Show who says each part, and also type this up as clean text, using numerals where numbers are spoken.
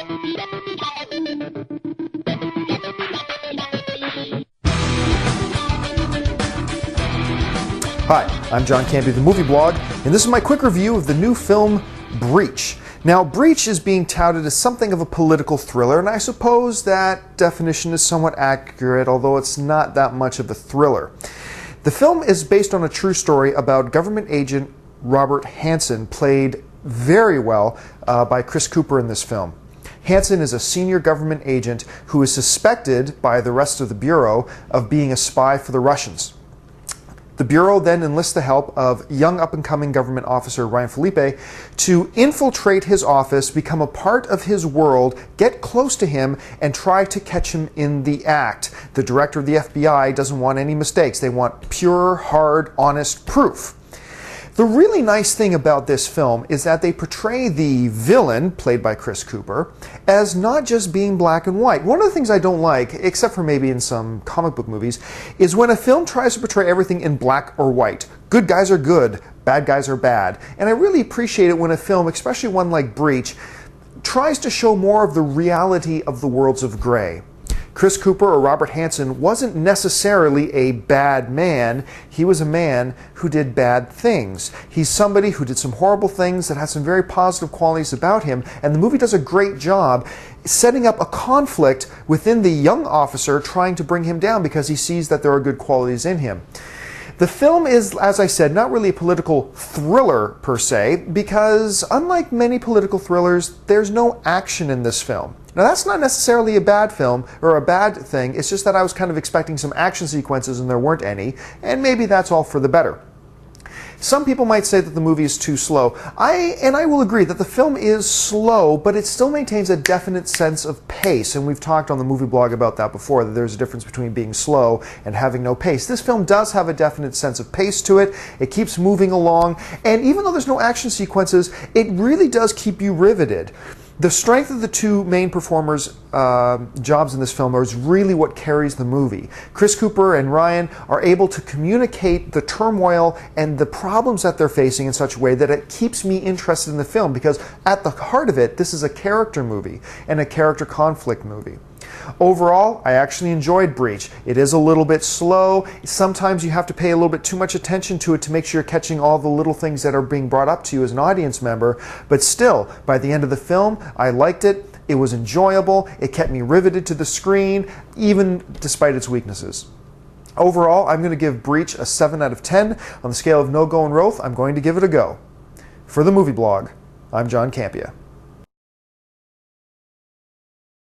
Speaker 1: Hi, I'm John Campea, the Movie Blog, and this is my quick review of the new film, Breach. Now, Breach is being touted as something of a political thriller, and I suppose that definition is somewhat accurate, although it's not that much of a thriller. The film is based on a true story about government agent Robert Hansen, played very well by Chris Cooper in this film. Hansen is a senior government agent who is suspected by the rest of the Bureau of being a spy for the Russians. The Bureau then enlists the help of young up-and-coming government officer Ryan Felipe to infiltrate his office, become a part of his world, get close to him, and try to catch him in the act. The director of the FBI doesn't want any mistakes. They want pure, hard, honest proof. The really nice thing about this film is that they portray the villain, played by Chris Cooper, as not just being black and white. One of the things I don't like, except for maybe in some comic book movies, is when a film tries to portray everything in black or white. Good guys are good, bad guys are bad. And I really appreciate it when a film, especially one like Breach, tries to show more of the reality of the worlds of gray. Chris Cooper, or Robert Hansen, wasn't necessarily a bad man. He was a man who did bad things. He's somebody who did some horrible things that has some very positive qualities about him, and the movie does a great job setting up a conflict within the young officer trying to bring him down because he sees that there are good qualities in him. The film is, as I said, not really a political thriller per se, because unlike many political thrillers, there's no action in this film. Now, that's not necessarily a bad film or a bad thing. It's just that I was kind of expecting some action sequences and there weren't any, and maybe that's all for the better. Some people might say that the movie is too slow. I will agree that the film is slow, but it still maintains a definite sense of pace, and we've talked on the Movie Blog about that before, that there's a difference between being slow and having no pace. This film does have a definite sense of pace to it. It keeps moving along, and even though there's no action sequences, it really does keep you riveted. The strength of the two main performers' jobs in this film is really what carries the movie. Chris Cooper and Ryan are able to communicate the turmoil and the problems that they're facing in such a way that it keeps me interested in the film, because at the heart of it, this is a character movie and a character conflict movie. Overall, I actually enjoyed Breach. It is a little bit slow. Sometimes you have to pay a little bit too much attention to it to make sure you're catching all the little things that are being brought up to you as an audience member. But still, by the end of the film, I liked it. It was enjoyable. It kept me riveted to the screen, even despite its weaknesses. Overall, I'm going to give Breach a 7 out of 10. On the scale of no-go and Roth, I'm going to give it a go. For the Movie Blog, I'm John Campea.